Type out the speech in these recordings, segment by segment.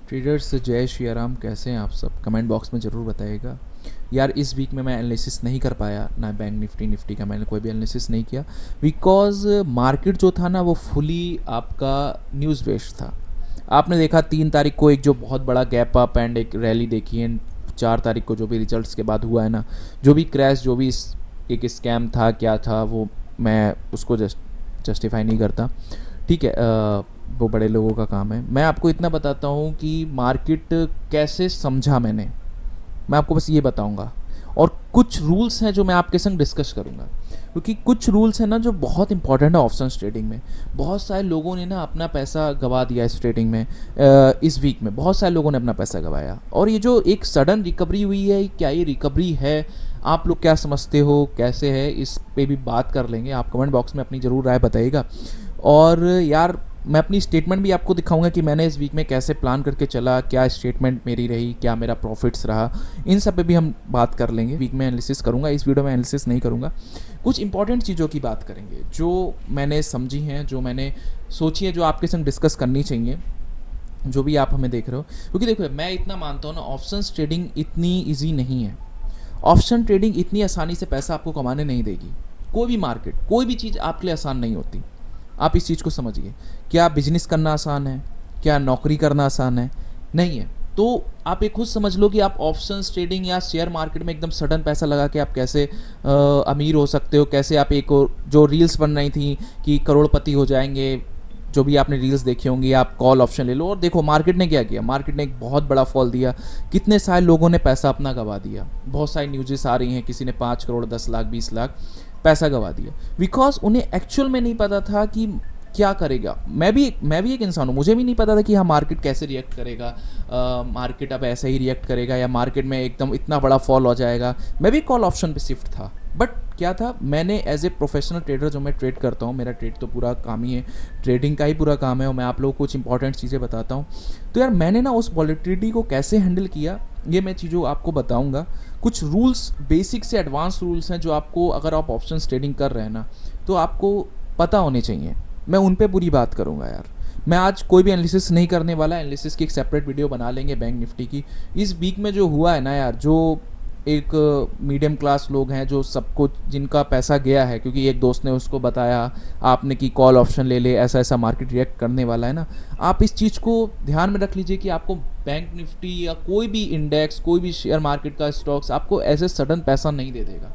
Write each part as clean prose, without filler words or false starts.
Traders जय श्री राम, कैसे हैं आप सब? कमेंट बॉक्स में ज़रूर बताइएगा। यार इस वीक में मैं एनालिसिस नहीं कर पाया ना, बैंक निफ्टी का मैंने कोई भी एनालिसिस नहीं किया बिकॉज मार्केट जो था ना वो फुली आपका न्यूज़ बेस्ड था। आपने देखा 3 तारीख को एक जो बहुत बड़ा गैप अप एंड एक रैली देखी है, 4 तारीख को जो भी रिजल्ट्स के बाद हुआ है ना, जो भी क्रैश, जो भी एक स्कैम था, क्या था वो, मैं उसको जस्टिफाई नहीं करता। ठीक है, वो बड़े लोगों का काम है। मैं आपको इतना बताता हूँ कि मार्केट कैसे समझा मैं आपको बस ये बताऊंगा। और कुछ रूल्स हैं जो मैं आपके संग डिस्कस करूंगा, क्योंकि कुछ रूल्स हैं ना जो बहुत इंपॉर्टेंट है ऑप्शंस ट्रेडिंग में। बहुत सारे लोगों ने ना अपना पैसा गवा दिया इस ट्रेडिंग में। इस वीक में बहुत सारे लोगों ने अपना पैसा गवाया, और ये जो एक सडन रिकवरी हुई है, क्या ये रिकवरी है? आप लोग क्या समझते हो, कैसे है, इस पे भी बात कर लेंगे। आप कमेंट बॉक्स में अपनी ज़रूर राय बताइएगा। और यार मैं अपनी स्टेटमेंट भी आपको दिखाऊंगा कि मैंने इस वीक में कैसे प्लान करके चला, क्या स्टेटमेंट मेरी रही, क्या मेरा प्रॉफिट्स रहा, इन सब पे भी हम बात कर लेंगे। वीक में एनालिसिस करूंगा, इस वीडियो में एनालिसिस नहीं करूंगा। कुछ इंपॉर्टेंट चीज़ों की बात करेंगे जो मैंने समझी हैं, जो मैंने सोची है, जो आपके संग डिस्कस करनी चाहिए, जो भी आप हमें देख रहे हो। क्योंकि देखो, मैं इतना मानता हूँ ना, ऑप्शंस ट्रेडिंग इतनी ईजी नहीं है। ऑप्शन ट्रेडिंग इतनी आसानी से पैसा आपको कमाने नहीं देगी। कोई भी मार्केट, कोई भी चीज़ आपके लिए आसान नहीं होती। आप इस चीज़ को समझिए। क्या बिजनेस करना आसान है? क्या नौकरी करना आसान है? नहीं है। तो आप ये खुद समझ लो कि आप ऑप्शंस ट्रेडिंग या शेयर मार्केट में एकदम सडन पैसा लगा के आप कैसे अमीर हो सकते हो, कैसे आप एक और जो रील्स बन रही थी कि करोड़पति हो जाएंगे, जो भी आपने रील्स देखी होंगी, आप कॉल ऑप्शन ले लो। और देखो मार्केट ने क्या किया, मार्केट ने एक बहुत बड़ा फॉल दिया, कितने सारे लोगों ने पैसा अपना गवा दिया। बहुत सारी न्यूज़ेस आ रही हैं, किसी ने 5 करोड़, 10 लाख, 20 लाख पैसा गवा दिया, बिकॉज उन्हें एक्चुअल में नहीं पता था कि क्या करेगा। मैं भी एक इंसान हूँ, मुझे भी नहीं पता था कि हाँ मार्केट कैसे रिएक्ट करेगा, मार्केट अब ऐसे ही रिएक्ट करेगा या मार्केट में एकदम इतना बड़ा फॉल हो जाएगा। मैं भी कॉल ऑप्शन पे शिफ्ट था, बट क्या था, मैंने एज ए प्रोफेशनल ट्रेडर, जो मैं ट्रेड करता हूँ, मेरा ट्रेड तो पूरा काम ही है, ट्रेडिंग का ही पूरा काम है, और मैं आप लोगों को कुछ इंपॉर्टेंट चीज़ें बताता हूँ। तो यार मैंने ना उस वॉलेटिलिटी को कैसे हैंडल किया, ये मैं चीज़ों आपको बताऊंगा। कुछ रूल्स, बेसिक से एडवांस रूल्स हैं जो आपको, अगर आप ऑप्शन ट्रेडिंग कर रहे हैं ना, तो आपको पता होने चाहिए। मैं उन पे पूरी बात करूंगा यार। मैं आज कोई भी एनालिसिस नहीं करने वाला, एनालिसिस की एक सेपरेट वीडियो बना लेंगे बैंक निफ्टी की। इस वीक में जो हुआ है ना यार, जो एक मीडियम क्लास लोग हैं, जो सबको, जिनका पैसा गया है क्योंकि एक दोस्त ने उसको बताया आपने कि कॉल ऑप्शन ले ले, ऐसा ऐसा मार्केट रिएक्ट करने वाला है ना, आप इस चीज़ को ध्यान में रख लीजिए कि आपको बैंक निफ्टी या कोई भी इंडेक्स, कोई भी शेयर मार्केट का स्टॉक्स आपको ऐसे सडन पैसा नहीं दे देगा।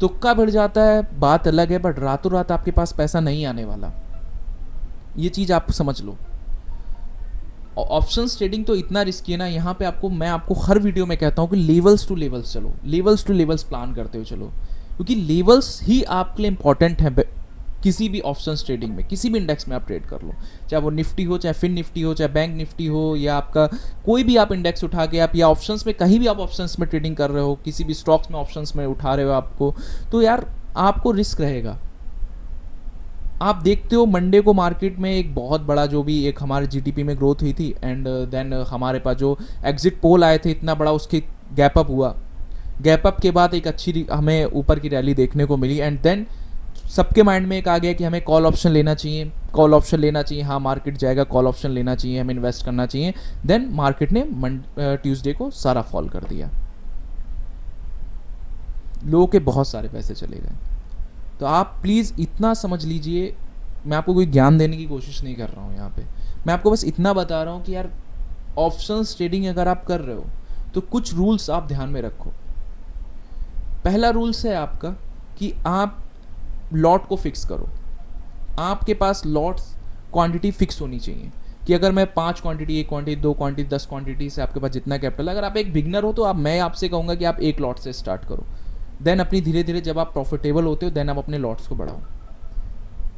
तुक्का बढ़ जाता है, बात अलग है, बट रातों रात आपके पास पैसा नहीं आने वाला। ये चीज़ आप समझ लो। ऑप्शंस ट्रेडिंग तो इतना रिस्की है ना, यहाँ पे आपको, मैं आपको हर वीडियो में कहता हूँ कि लेवल्स टू लेवल्स चलो, लेवल्स टू लेवल्स प्लान करते हुए चलो, क्योंकि लेवल्स ही आपके लिए इंपॉर्टेंट है। किसी भी ऑप्शंस ट्रेडिंग में, किसी भी इंडेक्स में आप ट्रेड कर लो, चाहे वो निफ्टी हो, चाहे फिन निफ्टी हो, चाहे बैंक निफ्टी हो, या आपका कोई भी आप इंडेक्स उठा के आप, या ऑप्शंस में कहीं भी आप ऑप्शंस में ट्रेडिंग कर रहे हो, किसी भी स्टॉक्स में ऑप्शंस में उठा रहे हो आपको, तो यार आपको रिस्क रहेगा। आप देखते हो मंडे को मार्केट में एक बहुत बड़ा, जो भी एक हमारे जीडीपी में ग्रोथ हुई थी, एंड देन हमारे पास जो एग्जिट पोल आए थे इतना बड़ा, उसके गैप अप हुआ। गैप अप के बाद एक अच्छी हमें ऊपर की रैली देखने को मिली, एंड देन सबके माइंड में एक आ गया कि हमें कॉल ऑप्शन लेना चाहिए, कॉल ऑप्शन लेना चाहिए, हाँ मार्केट जाएगा, कॉल ऑप्शन लेना चाहिए, हमें इन्वेस्ट करना चाहिए। देन मार्केट ने ट्यूसडे को सारा फॉल कर दिया, लोगों के बहुत सारे पैसे चले गए। तो आप प्लीज़ इतना समझ लीजिए, मैं आपको कोई ज्ञान देने की कोशिश नहीं कर रहा हूँ यहाँ पे, मैं आपको बस इतना बता रहा हूँ कि यार ऑप्शंस ट्रेडिंग अगर आप कर रहे हो तो कुछ रूल्स आप ध्यान में रखो। पहला रूल्स है आपका कि आप लॉट को फिक्स करो। आपके पास लॉट्स क्वांटिटी फिक्स होनी चाहिए कि अगर मैं 5 क्वांटिटी, 1 क्वांटिटी, 2 क्वांटिटी, 10 क्वांटिटी से आपके पास जितना कैपिटल, अगर आप एक बिगनर हो तो मैं आपसे कहूँगा कि आप एक लॉट से स्टार्ट करो। देन अपनी धीरे धीरे जब आप प्रॉफिटेबल होते हो, देन आप अपने लॉट्स को बढ़ाओ।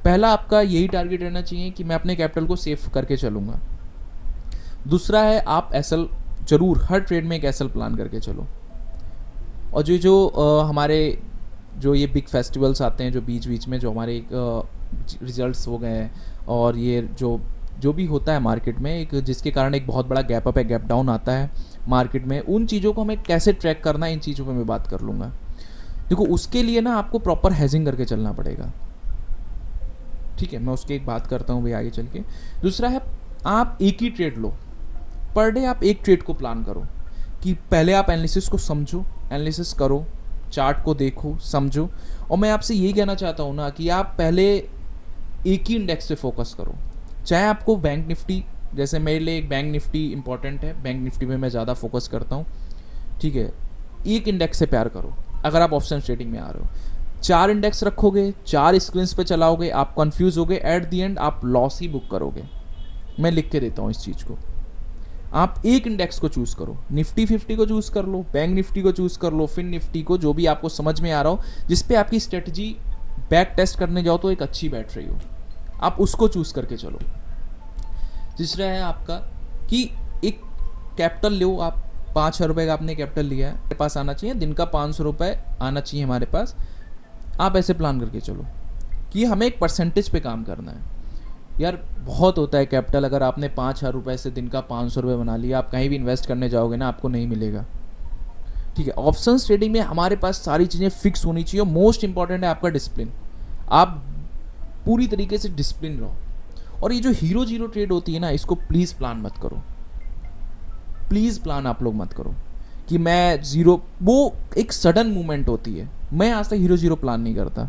पहला आपका यही टारगेट रहना चाहिए कि मैं अपने कैपिटल को सेव करके चलूँगा। दूसरा है आप एसएल जरूर, हर ट्रेड में एक एसएल प्लान करके चलो। और हमारे जो ये बिग फेस्टिवल्स आते हैं, जो बीच बीच में जो हमारे रिजल्ट्स हो गए हैं, और ये जो भी होता है मार्केट में, एक जिसके कारण एक बहुत बड़ा गैप अप है, गैप डाउन आता है मार्केट में, उन चीज़ों को हमें कैसे ट्रैक करना है, इन चीज़ों पर मैं बात कर लूँगा। देखो उसके लिए ना आपको प्रॉपर हेजिंग करके चलना पड़ेगा, ठीक है, मैं उसकी एक बात करता हूँ भाई आगे चल के। दूसरा है आप एक ही ट्रेड लो, पर डे आप एक ट्रेड को प्लान करो कि पहले आप एनालिसिस को समझो, एनालिसिस करो, चार्ट को देखो, समझो। और मैं आपसे यही कहना चाहता हूँ ना कि आप पहले एक ही इंडेक्स पे फोकस करो। चाहे आपको बैंक निफ्टी, जैसे मेरे लिए एक बैंक निफ्टी इंपॉर्टेंट है, बैंक निफ्टी में मैं ज़्यादा फोकस करता हूँ, ठीक है। एक इंडेक्स से प्यार करो। अगर आप ऑप्शन ट्रेडिंग में आ रहे हो, 4 इंडेक्स रखोगे, 4 स्क्रीन पे चलाओगे, आप कंफ्यूज होगे, एट दी एंड आप लॉस ही बुक करोगे। मैं लिख के देता हूँ इस चीज़ को। आप एक इंडेक्स को चूज़ करो, निफ्टी 50 को चूज़ कर लो, बैंक निफ्टी को चूज़ कर लो, फिन निफ्टी को, जो भी आपको समझ में आ रहा हो, जिस पे आपकी स्ट्रेटजी बैक टेस्ट करने जाओ तो एक अच्छी बैठ रही हो, आप उसको चूज़ करके चलो। तीसरा है आपका कि एक कैपिटल लो आप, 5,000 रुपये का आपने कैपिटल लिया है, मेरे पास आना चाहिए दिन का 500 रुपये आना चाहिए हमारे पास। आप ऐसे प्लान करके चलो कि हमें एक परसेंटेज पे काम करना है। यार बहुत होता है कैपिटल, अगर आपने 5,000 रुपये से दिन का 500 रुपये बना लिया, आप कहीं भी इन्वेस्ट करने जाओगे ना, आपको नहीं मिलेगा, ठीक है। ऑप्शंस ट्रेडिंग में हमारे पास सारी चीज़ें फिक्स होनी चाहिए। और मोस्ट इंपॉर्टेंट है आपका डिसिप्लिन। आप पूरी तरीके से डिसिप्लिन रहो। और ये जो हीरो जीरो ट्रेड होती है ना, इसको प्लीज़ प्लान मत करो, प्लीज़ प्लान आप लोग मत करो कि मैं ज़ीरो, वो एक सडन मूवमेंट होती है। मैं आज तक हीरो जीरो प्लान नहीं करता।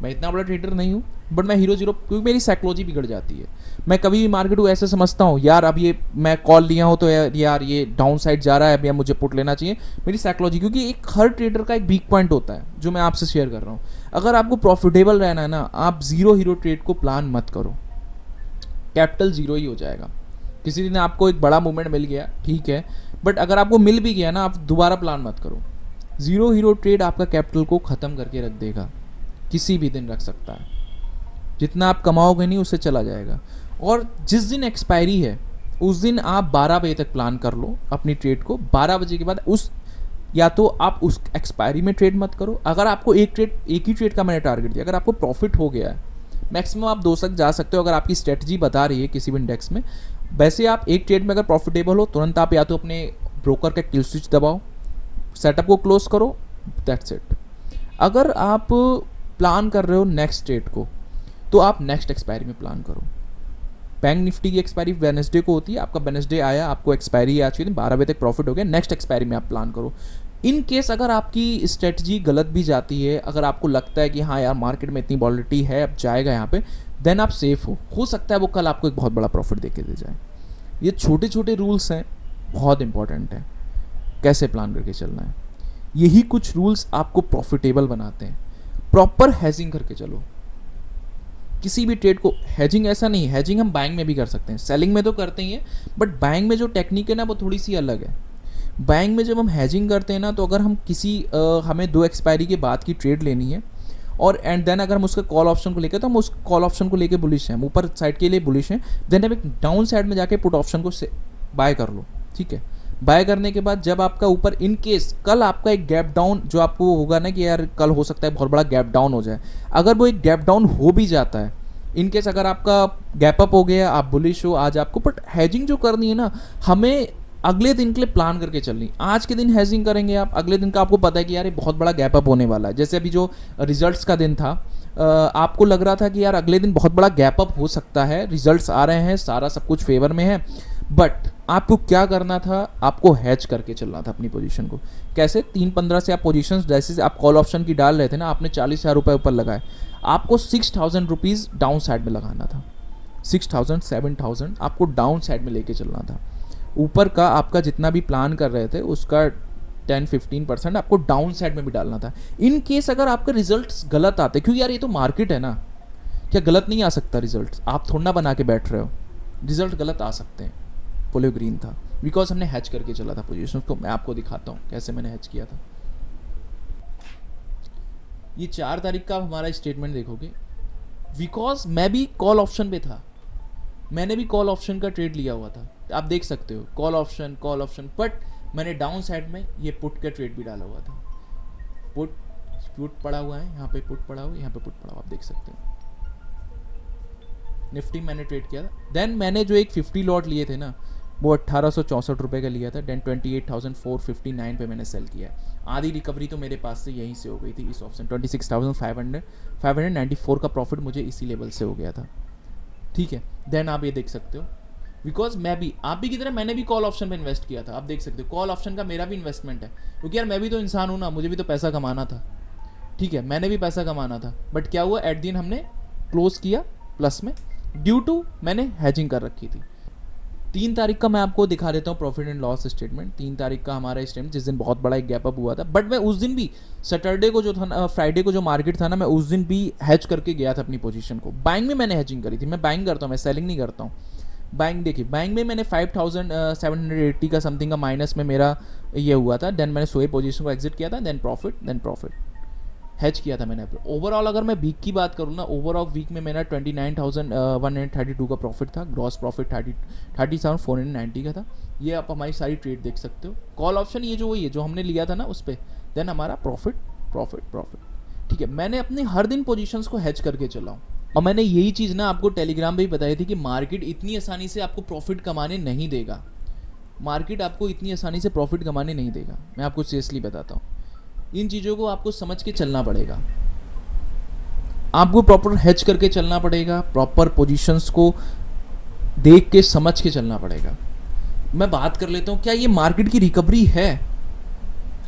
मैं इतना बड़ा ट्रेडर नहीं हूँ, बट मैं हीरो जीरो, क्योंकि मेरी साइकोलॉजी बिगड़ जाती है। मैं कभी भी मार्केट को ऐसे समझता हूँ, यार अब ये मैं कॉल लिया हूँ तो यार ये डाउन साइड जा रहा है, अब यार मुझे पुट लेना चाहिए। मेरी साइकोलॉजी, क्योंकि एक हर ट्रेडर का एक वीक पॉइंट होता है जो मैं आपसे शेयर कर रहा हूँ। अगर आपको प्रॉफिटेबल रहना है ना, आप ज़ीरो हीरो ट्रेड को प्लान मत करो, कैपिटल ज़ीरो ही हो जाएगा। किसी दिन आपको एक बड़ा मूवमेंट मिल गया, ठीक है, बट अगर आपको मिल भी गया ना, आप दोबारा प्लान मत करो। ज़ीरो हीरो ट्रेड आपका कैपिटल को ख़त्म करके रख देगा, किसी भी दिन रख सकता है। जितना आप कमाओगे नहीं, उससे चला जाएगा। और जिस दिन एक्सपायरी है उस दिन आप 12 बजे तक प्लान कर लो अपनी ट्रेड को। 12 बजे के बाद उस, या तो आप उस एक्सपायरी में ट्रेड मत करो। अगर आपको एक ही ट्रेड का मैंने टारगेट दिया, अगर आपको प्रॉफिट हो गया है, मैक्सिमम आप 2 तक जा सकते हो अगर आपकी स्ट्रेटजी बता रही है किसी भी इंडेक्स में। वैसे आप एक ट्रेड में अगर प्रॉफिटेबल हो, तुरंत आप या तो अपने ब्रोकर का किल स्विच दबाओ, सेटअप को क्लोज करो, दैट्स इट। अगर आप प्लान कर रहे हो नेक्स्ट ट्रेड को, तो आप नेक्स्ट एक्सपायरी में प्लान करो। बैंक निफ्टी की एक्सपायरी वेडनेसडे को होती है, आपका वेडनेसडे आया, आपको एक्सपायरी आ चुकी है, 12 बजे तक प्रॉफिट हो गया, नेक्स्ट एक्सपायरी में आप प्लान करो। इन केस अगर आपकी स्ट्रेटजी गलत भी जाती है, अगर आपको लगता है कि हाँ यार मार्केट में इतनी वॉलिडिटी है, अब जाएगा यहाँ पे, देन आप सेफ हो सकता है वो कल आपको एक बहुत बड़ा प्रॉफिट दे के दे जाए। ये छोटे छोटे रूल्स हैं, बहुत इंपॉर्टेंट है कैसे प्लान करके चलना है। यही कुछ रूल्स आपको प्रॉफिटेबल बनाते हैं। प्रॉपर हैजिंग करके चलो किसी भी ट्रेड को। हैजिंग ऐसा नहीं, हैजिंग हम बाइंग में भी कर सकते हैं, सेलिंग में तो करते ही हैं, बट बाइंग में जो टेक्निक है ना, वो थोड़ी सी अलग है। बाइंग में जब हम हैजिंग करते हैं ना, तो अगर हम हमें 2 एक्सपायरी के बाद की ट्रेड लेनी है, और एंड देन अगर हम उसके कॉल ऑप्शन को लेकर, तो हम उस कॉल ऑप्शन को लेके बुलिश हैं, हम ऊपर साइड के लिए बुलिश हैं, देन हम एक डाउन साइड में जाके पुट ऑप्शन को बाय कर लो, ठीक है। बाय करने के बाद जब आपका ऊपर इन केस कल आपका एक गैप डाउन, जो आपको होगा ना कि यार कल हो सकता है बहुत बड़ा गैप डाउन हो जाए, अगर वो एक गैप डाउन हो भी जाता है, इन केस अगर आपका गैप अप हो गया, आप बुलिश हो आज आपको, बट हैजिंग जो करनी है ना, हमें अगले दिन के लिए प्लान करके चलनी। आज के दिन हैजिंग करेंगे आप, अगले दिन का आपको पता है कि यार ये बहुत बड़ा गैप अप होने वाला है। जैसे अभी जो रिजल्ट्स का दिन था, आपको लग रहा था कि यार अगले दिन बहुत बड़ा गैप अप हो सकता है, रिजल्ट्स आ रहे हैं, सारा सब कुछ फेवर में है, बट आपको क्या करना था, आपको हैज करके चलना था अपनी पोजीशन को। कैसे? 3-15 से आप पोजीशन, जैसे आप कॉल ऑप्शन की डाल रहे थे ना, आपने 40,000 रुपये ऊपर लगाए, आपको 6,000 रुपीज़ डाउन साइड में लगाना था। 6,000 7,000 आपको डाउन साइड में लेके चलना था। ऊपर का आपका जितना भी प्लान कर रहे थे उसका 10-15% आपको डाउन साइड में भी डालना था। इन केस अगर आपके रिजल्ट्स गलत आते, क्योंकि यार ये तो मार्केट है ना, क्या गलत नहीं आ सकता रिजल्ट? आप थोड़ा ना बना के बैठ रहे हो, रिजल्ट गलत आ सकते हैं। पोलियो ग्रीन था बिकॉज हमने हैच करके चला था पोजीशन को। मैं आपको दिखाता हूँ कैसे मैंने हैच किया था। ये 4 तारीख का हमारा स्टेटमेंट देखोगे, बिकॉज मैं भी कॉल ऑप्शन पे था, मैंने भी कॉल ऑप्शन का ट्रेड लिया हुआ था, आप देख सकते हो कॉल ऑप्शन, बट मैंने डाउन साइड में ये पुट का ट्रेड भी डाला हुआ था। पुट पड़ा हुआ है यहाँ पे, पुट पड़ा हुआ, यहाँ पे पुट पड़ा हुआ, आप देख सकते हो। निफ्टी मैंने ट्रेड किया था। देन मैंने जो एक 50 लॉट लिए थे ना, वो 1864 रुपये का लिया था। देन 28,459 पे मैंने सेल किया। आधी रिकवरी तो मेरे पास से यहीं से हो गई थी इस ऑप्शन। 26,594 का प्रॉफिट मुझे इसी लेवल से हो गया था, ठीक है। देन आप ये देख सकते हो बिकॉज मैं भी, आप भी की तरह मैंने भी कॉल ऑप्शन पे इन्वेस्ट किया था, आप देख सकते हो कॉल ऑप्शन का मेरा भी इन्वेस्टमेंट है, क्योंकि यार मैं भी तो इंसान हूँ ना, मुझे भी तो पैसा कमाना था, ठीक है, मैंने भी पैसा कमाना था, बट क्या हुआ एट दिन हमने क्लोज किया प्लस में, ड्यू टू मैंने हैजिंग कर रखी थी। 3 तारीख का मैं आपको दिखा देता हूँ प्रॉफिट एंड लॉस स्टेटमेंट। 3 तारीख का हमारा स्टेटमेंट, जिस दिन बहुत बड़ा एक गैप अप हुआ था, बट मैं उस दिन भी सैटरडे को जो था ना, फ्राइडे को जो मार्केट था ना, मैं उस दिन भी हैज करके गया था अपनी पोजीशन को। बाइंग में मैंने हैजिंग करी थी, मैं बाइंग करता हूँ, मैं सेलिंग नहीं करता हूँ। बाइंग देखिए, बाइंग में मैंने 5780 का समथिंग का माइनस में मेरा ये हुआ था, देन मैंने सोए पोजीशन को एग्जिट किया था, देन प्रॉफिट हैज किया था मैंने। ओवरऑल अगर मैं वीक की बात करूँ ना, ओवरऑल वीक में मेरा 29,132 का प्रॉफिट था, ग्रॉस प्रॉफिट 37,490 का था। ये आप हमारी सारी ट्रेड देख सकते हो। कॉल ऑप्शन ये जो वही है जो हमने लिया था ना उस पर, देन हमारा प्रॉफिट, ठीक है। मैंने अपने हर दिन पोजीशंस को हैज करके चला हूँ, और मैंने यही चीज़ ना आपको टेलीग्राम पे भी बताई थी कि मार्केट इतनी आसानी से आपको प्रॉफिट कमाने नहीं देगा, मार्केट आपको इतनी आसानी से प्रॉफिट कमाने नहीं देगा, मैं आपको सीरियसली बताता हूँ। इन चीज़ों को आपको समझ के चलना पड़ेगा, आपको प्रॉपर हेज करके चलना पड़ेगा, प्रॉपर पोजीशंस को देख के समझ के चलना पड़ेगा। मैं बात कर लेता हूँ, क्या ये मार्केट की रिकवरी है?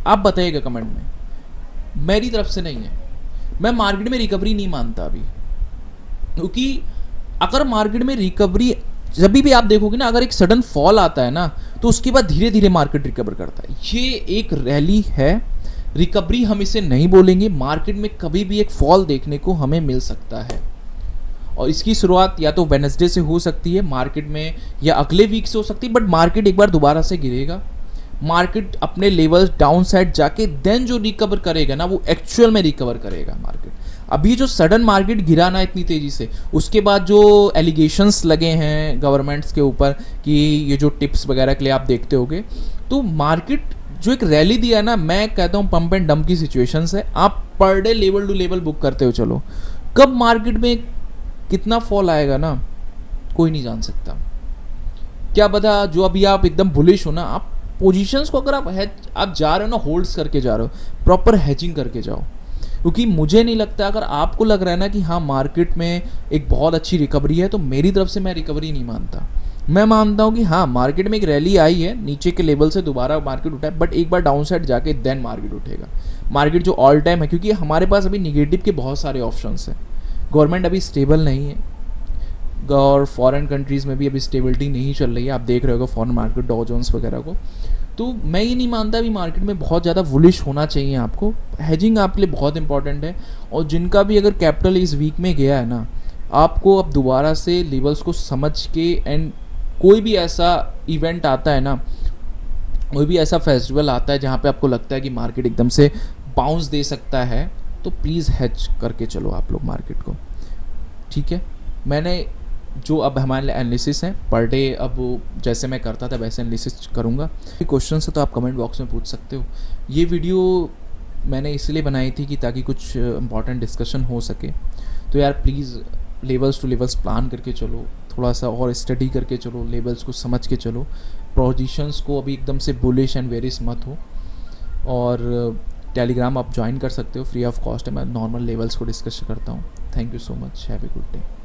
आप बताइएगा कमेंट में। मेरी तरफ से नहीं है, मैं मार्केट में रिकवरी नहीं मानता अभी, क्योंकि अगर मार्केट में रिकवरी, जब भी आप देखोगे ना, अगर एक सडन फॉल आता है ना, तो उसके बाद धीरे धीरे मार्केट रिकवर करता है। ये एक रैली है, रिकवरी हम इसे नहीं बोलेंगे। मार्केट में कभी भी एक फॉल देखने को हमें मिल सकता है, और इसकी शुरुआत या तो वेडनेसडे से हो सकती है मार्केट में, या अगले वीक से हो सकती है, बट मार्केट एक बार दोबारा से गिरेगा, मार्केट अपने लेवल्स डाउन साइड जाके देन जो रिकवर करेगा ना, वो एक्चुअल में रिकवर करेगा मार्केट। अभी जो सडन मार्केट गिरा ना इतनी तेज़ी से, उसके बाद जो एलिगेशंस लगे हैं गवर्नमेंट्स के ऊपर कि ये जो टिप्स वगैरह के लिए आप देखते होगे, तो मार्केट जो एक रैली दिया ना, मैं कहता हूँ पंप एंड डंप की सिचुएशंस है। आप per day level to level book करते हो चलो, कब मार्केट में कितना फॉल आएगा ना कोई नहीं जान सकता। क्या पता जो अभी आप एकदम बुलिश हो ना, आप पोजीशंस को अगर आप जा रहे हो ना, होल्ड्स करके जा रहे हो, प्रॉपर हैजिंग करके जाओ, क्योंकि मुझे नहीं लगता, अगर आपको लग रहा है ना कि हाँ मार्केट में एक बहुत अच्छी रिकवरी है, तो मेरी तरफ से मैं रिकवरी नहीं मानता। मैं मानता हूँ कि हाँ मार्केट में एक रैली आई है, नीचे के लेवल से दोबारा मार्केट उठा है, बट एक बार डाउन साइड जाके देन मार्केट उठेगा। मार्केट जो ऑल टाइम है, क्योंकि हमारे पास अभी निगेटिव के बहुत सारे ऑप्शंस हैं, गवर्नमेंट अभी स्टेबल नहीं है, और फॉरेन कंट्रीज़ में भी अभी स्टेबिलिटी नहीं चल रही है। आप देख रहे हो फॉरेन मार्केट, डॉ जोन्स वगैरह को। तो मैं ये नहीं मानता अभी मार्केट में बहुत ज़्यादा वुलिश होना चाहिए आपको। हैजिंग आपके लिए बहुत इंपॉर्टेंट है, और जिनका भी अगर कैपिटल इस वीक में गया है ना, आपको अब दोबारा से लेवल्स को समझ के, एंड कोई भी ऐसा इवेंट आता है ना, कोई भी ऐसा फेस्टिवल आता है जहाँ पे आपको लगता है कि मार्केट एकदम से बाउंस दे सकता है, तो प्लीज़ हैज करके चलो आप लोग मार्केट को, ठीक है। मैंने जो अब हमारे एनालिसिस हैं पर डे, अब जैसे मैं करता था वैसे एनालिसिस करूँगा। क्वेश्चन है तो आप कमेंट बॉक्स में पूछ सकते हो। ये वीडियो मैंने इसलिए बनाई थी कि ताकि कुछ इंपॉर्टेंट डिस्कशन हो सके। तो यार please levels two levels plan करके चलो, थोड़ा सा और स्टडी करके चलो, लेवल्स को समझ के चलो, पोजीशंस को अभी एकदम से बुलिश एंड वेरिश मत हो। और टेलीग्राम आप ज्वाइन कर सकते हो, फ्री ऑफ कॉस्ट है, मैं नॉर्मल लेवल्स को डिस्कस करता हूँ। Thank you so much, have a good day.